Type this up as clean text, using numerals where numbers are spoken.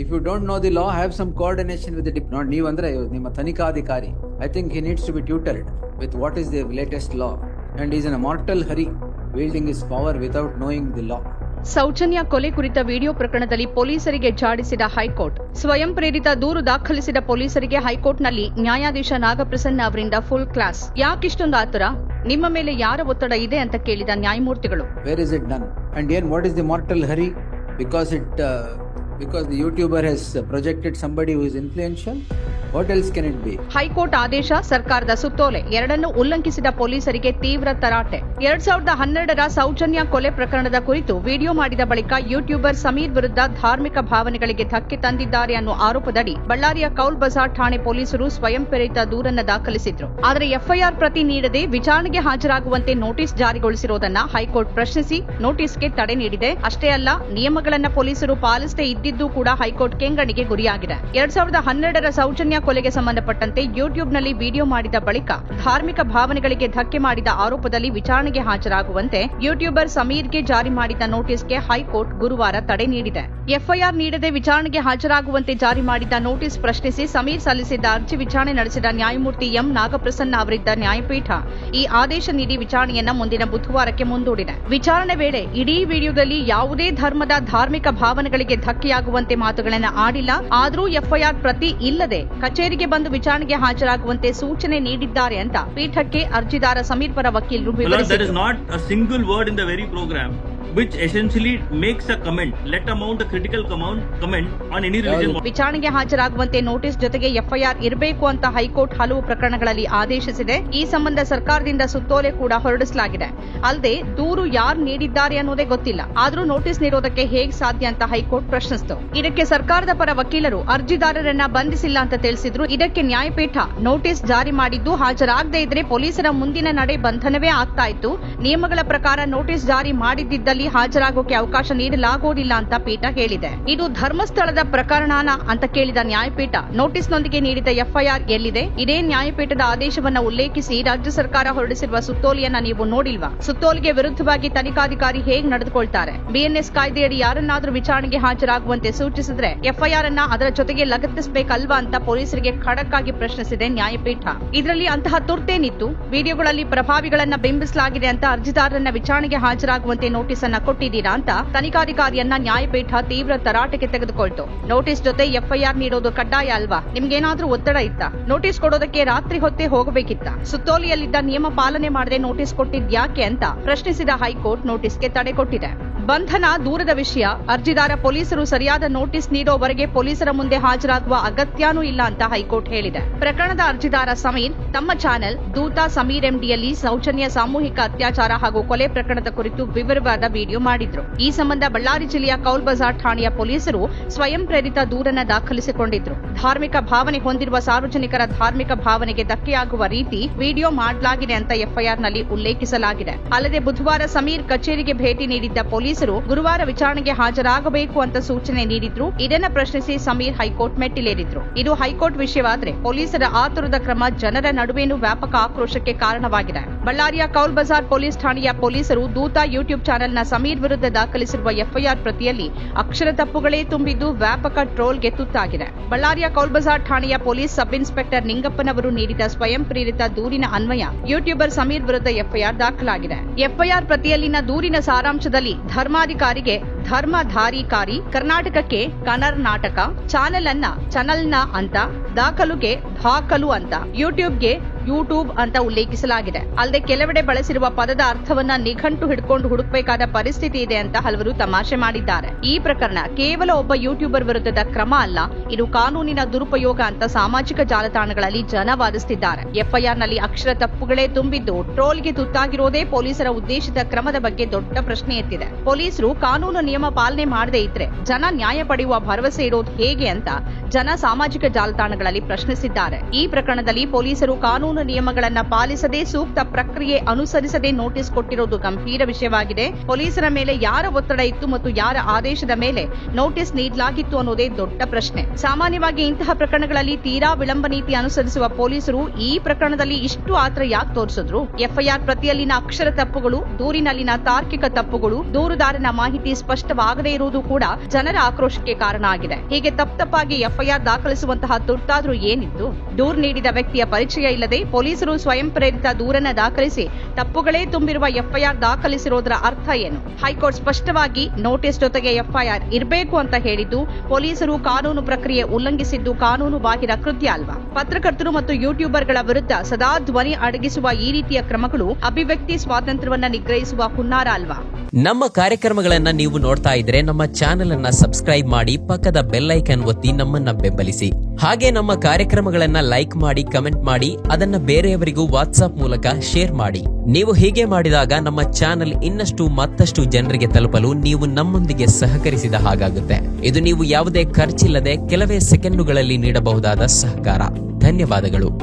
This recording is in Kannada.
If you don't know the law, have some coordination with the not ನೀವು ಅಂದ್ರೆ ನಿಮ್ಮ ತನಿಖಾಧಿಕಾರಿ. I think he needs to be tutored with what is the latest law, and he is in a mortal hurry wielding his power without knowing the law. Soujanya ಕೊಲೆ ಕುರಿತ ವಿಡಿಯೋ ಪ್ರಕರಣದಲ್ಲಿ ಪೊಲೀಸರಿಗೆ ಜಾಡಿಸಿದ ಹೈಕೋರ್ಟ್. ಸ್ವಯಂ ಪ್ರೇರಿತ ದೂರು ದಾಖಲಿಸಿದ ಪೊಲೀಸರಿಗೆ ಹೈಕೋರ್ಟ್ನಲ್ಲಿ ನ್ಯಾಯಾಧೀಶ ನಾಗಪ್ರಸನ್ನ ಅವರಿಂದ ಫುಲ್ ಕ್ಲಾಸ್. ಯಾಕಿಷ್ಟೊಂದು ಆತರ, ನಿಮ್ಮ ಮೇಲೆ ಯಾರ ಒತ್ತಡ ಇದೆ ಅಂತ ಕೇಳಿದ ನ್ಯಾಯಮೂರ್ತಿಗಳು. Where is it done? And here what is the mortal hurry? Because the YouTuber has projected somebody who is influential. What else can it be? High court ಆದೇಶ, ಸರ್ಕಾರದ ಸುತ್ತೋಲೆ ಎರಡನ್ನೂ ಉಲ್ಲಂಘಿಸಿದ ಪೊಲೀಸರಿಗೆ ತೀವ್ರ ತರಾಟೆ. 2012ರ ಸೌಜನ್ಯ ಕೊಲೆ ಪ್ರಕರಣದ ಕುರಿತು ವಿಡಿಯೋ ಮಾಡಿದ ಬಳಿಕ ಯೂಟ್ಯೂಬರ್ ಸಮೀರ್ ವಿರುದ್ಧ ಧಾರ್ಮಿಕ ಭಾವನೆಗಳಿಗೆ ಧಕ್ಕೆ ತಂದಿದ್ದಾರೆ ಅನ್ನೋ ಆರೋಪದಡಿ ಬಳ್ಳಾರಿಯ ಕೌಲ್ ಬಜಾರ್ ಠಾಣೆ ಪೊಲೀಸರು ಸ್ವಯಂ ಪ್ರೇರಿತ ದೂರನ್ನ ದಾಖಲಿಸಿದ್ರು. ಆದರೆ ಎಫ್ಐಆರ್ ಪ್ರತಿ ನೀಡದೆ ವಿಚಾರಣೆಗೆ ಹಾಜರಾಗುವಂತೆ ನೋಟಿಸ್ ಜಾರಿಗೊಳಿಸಿರುವುದನ್ನ ಹೈಕೋರ್ಟ್ ಪ್ರಶ್ನಿಸಿ ನೋಟಿಸ್ಗೆ ತಡೆ ನೀಡಿದೆ. ಅಷ್ಟೇ ಅಲ್ಲ, ನಿಯಮಗಳನ್ನ ಪೊಲೀಸರು ಪಾಲಿಸದೇ ಇದ್ದಿದ್ದು ಕೂಡ ಹೈಕೋರ್ಟ್ ಕೆಂಗಣಿಗೆ ಗುರಿಯಾಗಿದೆ. 2012ರ ಸೌಜನ್ಯ ಕೊಲೆಗೆ ಸಂಬಂಧಪಟ್ಟಂತೆ ಯೂಟ್ಯೂಬ್ನಲ್ಲಿ ವಿಡಿಯೋ ಮಾಡಿದ ಬಳಿಕ ಧಾರ್ಮಿಕ ಭಾವನೆಗಳಿಗೆ ಧಕ್ಕೆ ಮಾಡಿದ ಆರೋಪದಲ್ಲಿ ವಿಚಾರಣೆಗೆ ಹಾಜರಾಗುವಂತೆ ಯೂಟ್ಯೂಬರ್ ಸಮೀರ್ಗೆ ಜಾರಿ ಮಾಡಿದ ನೋಟಿಸ್ಗೆ ಹೈಕೋರ್ಟ್ ಗುರುವಾರ ತಡೆ ನೀಡಿದೆ. ಎಫ್ಐಆರ್ ನೀಡದೆ ವಿಚಾರಣೆಗೆ ಹಾಜರಾಗುವಂತೆ ಜಾರಿ ಮಾಡಿದ ನೋಟಿಸ್ ಪ್ರಶ್ನಿಸಿ ಸಮೀರ್ ಸಲ್ಲಿಸಿದ್ದ ಅರ್ಜಿ ವಿಚಾರಣೆ ನಡೆಸಿದ ನ್ಯಾಯಮೂರ್ತಿ ಎಂ ನಾಗಪ್ರಸನ್ನ ಅವರಿದ್ದ ನ್ಯಾಯಪೀಠ ಈ ಆದೇಶ ನೀಡಿ ವಿಚಾರಣೆಯನ್ನ ಮುಂದಿನ ಬುಧವಾರಕ್ಕೆ ಮುಂದೂಡಿದೆ. ವಿಚಾರಣೆ ವೇಳೆ ಇಡೀ ವಿಡಿಯೋದಲ್ಲಿ ಯಾವುದೇ ಧರ್ಮದ ಧಾರ್ಮಿಕ ಭಾವನೆಗಳಿಗೆ ಧಕ್ಕೆಯಾಗುವಂತೆ ಮಾತುಗಳನ್ನು ಆಡಿಲ್ಲ. ಆದರೂ ಎಫ್ಐಆರ್ ಪ್ರತಿ ಇಲ್ಲದೆ ಕಚೇರಿಗೆ ಬಂದು ವಿಚಾರಣೆಗೆ ಹಾಜರಾಗುವಂತೆ ಸೂಚನೆ ನೀಡಿದ್ದಾರೆ ಅಂತ ಪೀಠಕ್ಕೆ ಅರ್ಜಿದಾರ ಸಮೀರ್ ಪರ ವಕೀಲರು ವಿವರಿಸಿದರು. which essentially makes a comment, let amount a critical comment on any religion. ವಿಚಾರಣೆಗೆ ಹಾಜರಾಗುವಂತೆ ನೋಟಿಸ್ ಜೊತೆಗೆ ಎಫ್ಐಆರ್ ಇರಬೇಕು ಅಂತ ಹೈಕೋರ್ಟ್ ಹಲವು ಪ್ರಕರಣಗಳಲ್ಲಿ ಆದೇಶಿಸಿದೆ. ಈ ಸಂಬಂಧ ಸರ್ಕಾರದಿಂದ ಸುತ್ತೋಲೆ ಕೂಡ ಹೊರಡಿಸಲಾಗಿದೆ. ಅಲ್ಲದೆ ದೂರು ಯಾರು ನೀಡಿದ್ದಾರೆ ಅನ್ನೋದೇ ಗೊತ್ತಿಲ್ಲ, ಆದರೂ ನೋಟಿಸ್ ನೀಡೋದಕ್ಕೆ ಹೇಗೆ ಸಾಧ್ಯ ಅಂತ ಹೈಕೋರ್ಟ್ ಪ್ರಶ್ನಿಸಿತು. ಇದಕ್ಕೆ ಸರ್ಕಾರದ ಪರ ವಕೀಲರು ಅರ್ಜಿದಾರರನ್ನ ಬಂಧಿಸಿಲ್ಲ ಅಂತ ತಿಳಿಸಿದ್ರು. ಇದಕ್ಕೆ ನ್ಯಾಯಪೀಠ ನೋಟಿಸ್ ಜಾರಿ ಮಾಡಿದ್ದು ಹಾಜರಾಗದೇ ಇದ್ರೆ ಪೊಲೀಸರ ಮುಂದಿನ ನಡೆ ಬಂಧನವೇ ಆಗ್ತಾ ಇತ್ತು. ನಿಯಮಗಳ ಪ್ರಕಾರ ನೋಟಿಸ್ ಜಾರಿ ಮಾಡಿದ್ದಲ್ಲಿ ಹಾಜರಾಗೋಕೆ ಅವಕಾಶ ನೀಡಲಾಗುವುದಿಲ್ಲ ಅಂತ ಪೀಠ ಹೇಳಿದೆ. ಇದು ಧರ್ಮಸ್ಥಳದ ಪ್ರಕರಣನ ಅಂತ ಕೇಳಿದ ನ್ಯಾಯಪೀಠ ನೋಟಿಸ್ನೊಂದಿಗೆ ನೀಡಿದ ಎಫ್ಐಆರ್ ಎಲ್ಲಿದೆ? ಇದೇ ನ್ಯಾಯಪೀಠದ ಆದೇಶವನ್ನ ಉಲ್ಲೇಖಿಸಿ ರಾಜ್ಯ ಸರ್ಕಾರ ಹೊರಡಿಸಿರುವ ಸುತ್ತೋಲೆಯನ್ನ ನೀವು ನೋಡಿಲ್ವಾ? ಸುತ್ತೋಲೆಗೆ ವಿರುದ್ಧವಾಗಿ ತನಿಖಾಧಿಕಾರಿ ಹೇಗೆ ನಡೆದುಕೊಳ್ತಾರೆ? ಬಿಎನ್ಎಸ್ ಕಾಯ್ದೆಯಡಿ ಯಾರನ್ನಾದ್ರೂ ವಿಚಾರಣೆಗೆ ಹಾಜರಾಗುವಂತೆ ಸೂಚಿಸಿದ್ರೆ ಎಫ್ಐಆರ್ ಅನ್ನ ಅದರ ಜೊತೆಗೆ ಲಗತ್ತಿಸಬೇಕಲ್ವಾ ಅಂತ ಪೊಲೀಸರಿಗೆ ಖಡಕ್ ಆಗಿ ಪ್ರಶ್ನಿಸಿದೆ ನ್ಯಾಯಪೀಠ. ಇದರಲ್ಲಿ ಅಂತಹ ತುರ್ತೇನಿತ್ತು? ವಿಡಿಯೋಗಳಲ್ಲಿ ಪ್ರಭಾವಿಗಳನ್ನ ಬಿಂಬಿಸಲಾಗಿದೆ ಅಂತ ಅರ್ಜಿದಾರರನ್ನ ವಿಚಾರಣೆಗೆ ಹಾಜರಾಗುವಂತೆ ನೋಟಿಸ್ ಅನ್ನ ಕೊಟ್ಟಿದ್ದೀರಾ ಅಂತ ತನಿಖಾಧಿಕಾರಿಯನ್ನ ನ್ಯಾಯಪೀಠ ತೀವ್ರ ತರಾಟೆಗೆ ತೆಗೆದುಕೊಳ್ತು. ನೋಟಿಸ್ ಜೊತೆ ಎಫ್ಐಆರ್ ನೀಡೋದು ಕಡ್ಡಾಯ ಅಲ್ವಾ? ನಿಮ್ಗೇನಾದ್ರೂ ಒತ್ತಡ ಇತ್ತಾ? ನೋಟಿಸ್ ಕೊಡೋದಕ್ಕೆ ರಾತ್ರಿ ಹೊತ್ತೇ ಹೋಗಬೇಕಿತ್ತ? ಸುತ್ತೋಲೆಯಲ್ಲಿದ್ದ ನಿಯಮ ಪಾಲನೆ ಮಾಡದೆ ನೋಟಿಸ್ ಕೊಟ್ಟಿದ್ಯಾಕೆ ಅಂತ ಪ್ರಶ್ನಿಸಿದ ಹೈಕೋರ್ಟ್ ನೋಟಿಸ್ಗೆ ತಡೆ ಕೊಟ್ಟಿದೆ. ಬಂಧನ ದೂರದ ವಿಷಯ, ಅರ್ಜಿದಾರ ಪೊಲೀಸರು ಸರಿಯಾದ ನೋಟಿಸ್ ನೀಡೋವರೆಗೆ ಪೊಲೀಸರ ಮುಂದೆ ಹಾಜರಾಗುವ ಅಗತ್ಯನೂ ಇಲ್ಲ ಅಂತ ಹೈಕೋರ್ಟ್ ಹೇಳಿದೆ. ಪ್ರಕರಣದ ಅರ್ಜಿದಾರ ಸಮೀರ್ ತಮ್ಮ ಚಾನೆಲ್ ದೂತ ಸಮೀರ್ ಎಂಡಿಯಲ್ಲಿ ಸೌಜನ್ಯ ಸಾಮೂಹಿಕ ಅತ್ಯಾಚಾರ ಹಾಗೂ ಕೊಲೆ ಪ್ರಕರಣದ ಕುರಿತು ವಿವರವಾದ ವಿಡಿಯೋ ಮಾಡಿದ್ರು. ಈ ಸಂಬಂಧ ಬಳ್ಳಾರಿ ಜಿಲ್ಲೆಯ ಕೌಲ್ ಬಜಾರ್ ಠಾಣೆಯ ಪೊಲೀಸರು ಸ್ವಯಂ ಪ್ರೇರಿತ ದೂರನ್ನ ದಾಖಲಿಸಿಕೊಂಡಿದ್ರು. ಧಾರ್ಮಿಕ ಭಾವನೆ ಹೊಂದಿರುವ ಸಾರ್ವಜನಿಕರ ಧಾರ್ಮಿಕ ಭಾವನೆಗೆ ಧಕ್ಕೆಯಾಗುವ ರೀತಿ ವಿಡಿಯೋ ಮಾಡಲಾಗಿದೆ ಅಂತ ಎಫ್ಐಆರ್ನಲ್ಲಿ ಉಲ್ಲೇಖಿಸಲಾಗಿದೆ. ಅಲ್ಲದೆ ಬುಧವಾರ ಸಮೀರ್ ಕಚೇರಿಗೆ ಭೇಟಿ ನೀಡಿದ್ದ ಪೊಲೀಸರು ಗುರುವಾರ ವಿಚಾರಣೆಗೆ ಹಾಜರಾಗಬೇಕು ಅಂತ ಸೂಚನೆ ನೀಡಿದ್ರು. ಇದನ್ನ ಪ್ರಶ್ನಿಸಿ ಸಮೀರ್ ಹೈಕೋರ್ಟ್ ಮೆಟ್ಟಿಲೇರಿದ್ರು. ಇದು ಹೈಕೋರ್ಟ್ ವಿಷಯವಾದ್ರೆ ಪೊಲೀಸರ ಆತುರದ ಕ್ರಮ ಜನರ ನಡುವೆನೂ ವ್ಯಾಪಕ ಆಕ್ರೋಶಕ್ಕೆ ಕಾರಣವಾಗಿದೆ. ಬಳ್ಳಾರಿಯ ಕೌಲ್ ಬಜಾರ್ ಪೊಲೀಸ್ ಠಾಣೆಯ ಪೊಲೀಸರು ದೂತ ಯೂಟ್ಯೂಬ್ ಚಾನೆಲ್ನ ಸಮೀರ್ ವಿರುದ್ಧ ದಾಖಲಿಸಿರುವ ಎಫ್ಐಆರ್ ಪ್ರತಿಯಲ್ಲಿ ಅಕ್ಷರ ತಪ್ಪುಗಳೇ ತುಂಬಿದ್ದು ವ್ಯಾಪಕ ಟ್ರೋಲ್ಗೆ ತುತ್ತಾಗಿದೆ. ಬಳ್ಳಾರಿಯ ಕೌಲ್ ಬಜಾರ್ ಠಾಣೆಯ ಪೊಲೀಸ್ ಸಬ್ ಇನ್ಸ್ಪೆಕ್ಟರ್ ನಿಂಗಪ್ಪನವರು ನೀಡಿದ ಸ್ವಯಂ ಪ್ರೇರಿತ ದೂರಿನ ಅನ್ವಯ ಯೂಟ್ಯೂಬರ್ ಸಮೀರ್ ವಿರುದ್ಧ ಎಫ್ಐಆರ್ ದಾಖಲಾಗಿದೆ. ಎಫ್ಐಆರ್ ಪ್ರತಿಯಲ್ಲಿನ ದೂರಿನ ಸಾರಾಂಶದಲ್ಲಿ ಧರ್ಮಾಧಿಕಾರಿಗೆ ಧರ್ಮಧಾರಿಕಾರಿ, ಕರ್ನಾಟಕಕ್ಕೆ ಕರ್ನಾಟಕ, ಚಾನೆಲ್ನ ಅಂತ, ದಾಖಲುಗೆ ದಾಖಲು ಅಂತ, ಯೂಟ್ಯೂಬ್ಗೆ ಯೂಟ್ಯೂಬ್ ಅಂತ ಉಲ್ಲೇಖಿಸಲಾಗಿದೆ. ಅಲ್ಲದೆ ಕೆಲವೆಡೆ ಬಳಸಿರುವ ಪದದ ಅರ್ಥವನ್ನ ನಿಘಂಟು ಹಿಡ್ಕೊಂಡು ಹುಡುಕಬೇಕಾದ ಪರಿಸ್ಥಿತಿ ಇದೆ ಅಂತ ಹಲವರು ತಮಾಷೆ ಮಾಡಿದ್ದಾರೆ. ಈ ಪ್ರಕರಣ ಕೇವಲ ಒಬ್ಬ ಯೂಟ್ಯೂಬರ್ ವಿರುದ್ಧದ ಕ್ರಮ ಅಲ್ಲ, ಇದು ಕಾನೂನಿನ ದುರುಪಯೋಗ ಅಂತ ಸಾಮಾಜಿಕ ಜಾಲತಾಣಗಳಲ್ಲಿ ಜನ ವಾದಿಸುತ್ತಿದ್ದಾರೆ. ಎಫ್ಐಆರ್ನಲ್ಲಿ ಅಕ್ಷರ ತಪ್ಪುಗಳೇ ತುಂಬಿದ್ದು ಟ್ರೋಲ್ಗೆ ತುತ್ತಾಗಿರೋದೇ ಪೊಲೀಸರ ಉದ್ದೇಶಿತ ಕ್ರಮದ ಬಗ್ಗೆ ದೊಡ್ಡ ಪ್ರಶ್ನೆ ಎತ್ತಿದೆ. ಪೊಲೀಸರು ಕಾನೂನು ನಿಯಮ ಪಾಲನೆ ಮಾಡದೇ ಇದ್ರೆ ಜನ ನ್ಯಾಯ ಪಡೆಯುವ ಭರವಸೆ ಇರೋದು ಹೇಗೆ ಅಂತ ಜನ ಸಾಮಾಜಿಕ ಜಾಲತಾಣಗಳಲ್ಲಿ ಪ್ರಶ್ನಿಸಿದ್ದಾರೆ. ಈ ಪ್ರಕರಣದಲ್ಲಿ ಪೊಲೀಸರು ಕಾನೂನು ಕಾನೂನು ನಿಯಮಗಳನ್ನ ಪಾಲಿಸದೆ ಸೂಕ್ತ ಪ್ರಕ್ರಿಯೆ ಅನುಸರಿಸದೆ ನೋಟಿಸ್ ಕೊಟ್ಟಿರೋದು ಗಂಭೀರ ವಿಷಯವಾಗಿದೆ. ಪೊಲೀಸರ ಮೇಲೆ ಯಾರ ಒತ್ತಡ ಇತ್ತು ಮತ್ತು ಯಾರ ಆದೇಶದ ಮೇಲೆ ನೋಟಿಸ್ ನೀಡಲಾಗಿತ್ತು ಅನ್ನೋದೇ ದೊಡ್ಡ ಪ್ರಶ್ನೆ. ಸಾಮಾನ್ಯವಾಗಿ ಇಂತಹ ಪ್ರಕರಣಗಳಲ್ಲಿ ತೀರಾ ವಿಳಂಬ ನೀತಿ ಅನುಸರಿಸುವ ಪೊಲೀಸರು ಈ ಪ್ರಕರಣದಲ್ಲಿ ಇಷ್ಟು ಆತರ ಯಾಕೆ ತೋರಿಸಿದ್ರು? ಎಫ್ಐಆರ್ ಪ್ರತಿಯಲ್ಲಿನ ಅಕ್ಷರ ತಪ್ಪುಗಳು, ದೂರಿನಲ್ಲಿನ ತಾರ್ಕಿಕ ತಪ್ಪುಗಳು, ದೂರುದಾರನ ಮಾಹಿತಿ ಸ್ಪಷ್ಟವಾಗದೇ ಇರುವುದು ಕೂಡ ಜನರ ಆಕ್ರೋಶಕ್ಕೆ ಕಾರಣ ಆಗಿದೆ. ಹೀಗೆ ತಪ್ಪಾಗಿ ಎಫ್ಐಆರ್ ದಾಖಲಿಸುವಂತಹ ತುರ್ತಾದ್ರೂ ಏನಿತ್ತು? ದೂರು ನೀಡಿದ ವ್ಯಕ್ತಿಯ ಪರಿಚಯ ಇಲ್ಲದೆ ಪೊಲೀಸರು ಸ್ವಯಂ ಪ್ರೇರಿತ ದೂರನ್ನ ದಾಖಲಿಸಿ ತಪ್ಪುಗಳೇ ತುಂಬಿರುವ ಎಫ್ಐಆರ್ ದಾಖಲಿಸಿರೋದರ ಅರ್ಥ ಏನು? ಹೈಕೋರ್ಟ್ ಸ್ಪಷ್ಟವಾಗಿ ನೋಟಿಸ್ ಜೊತೆಗೆ ಎಫ್ಐಆರ್ ಇರಬೇಕು ಅಂತ ಹೇಳಿದ್ದು ಪೊಲೀಸರು ಕಾನೂನು ಪ್ರಕ್ರಿಯೆ ಉಲ್ಲಂಘಿಸಿದ್ದು ಕಾನೂನು ಬಾಹಿರ ಕೃತ್ಯ ಅಲ್ವಾ? ಪತ್ರಕರ್ತರು ಮತ್ತು ಯೂಟ್ಯೂಬರ್ಗಳ ವಿರುದ್ಧ ಸದಾ ಧ್ವನಿ ಅಡಗಿಸುವ ಈ ರೀತಿಯ ಕ್ರಮಗಳು ಅಭಿವ್ಯಕ್ತಿ ಸ್ವಾತಂತ್ರ್ಯವನ್ನ ನಿಗ್ರಹಿಸುವ ಹುನ್ನಾರ ಅಲ್ವಾ? ನಮ್ಮ ಕಾರ್ಯಕ್ರಮಗಳನ್ನ ನೀವು ನೋಡ್ತಾ ಇದ್ರೆ ನಮ್ಮ ಚಾನೆಲ್ ಅನ್ನ ಸಬ್ಸ್ಕ್ರೈಬ್ ಮಾಡಿ, ಪಕ್ಕದ ಬೆಲ್ ಐಕಾನ್ ಒತ್ತಿ ನಮ್ಮನ್ನ ಬೆಂಬಲಿಸಿ. ಹಾಗೆ ನಮ್ಮ ಕಾರ್ಯಕ್ರಮಗಳನ್ನ ಲೈಕ್ ಮಾಡಿ, ಕಮೆಂಟ್ ಮಾಡಿ, ಅದನ್ನ ಬೇರೆಯವರಿಗೂ ವಾಟ್ಸ್ಆಪ್ ಮೂಲಕ ಶೇರ್ ಮಾಡಿ. ನೀವು ಹೀಗೆ ಮಾಡಿದಾಗ ನಮ್ಮ ಚಾನೆಲ್ ಮತ್ತಷ್ಟು ಜನರಿಗೆ ತಲುಪಲು ನೀವು ನಮ್ಮೊಂದಿಗೆ ಸಹಕರಿಸಿದ ಹಾಗಾಗುತ್ತೆ. ಇದು ನೀವು ಯಾವುದೇ ಖರ್ಚಿಲ್ಲದೆ ಕೆಲವೇ ಸೆಕೆಂಡುಗಳಲ್ಲಿ ನೀಡಬಹುದಾದ ಸಹಕಾರ. ಧನ್ಯವಾದಗಳು.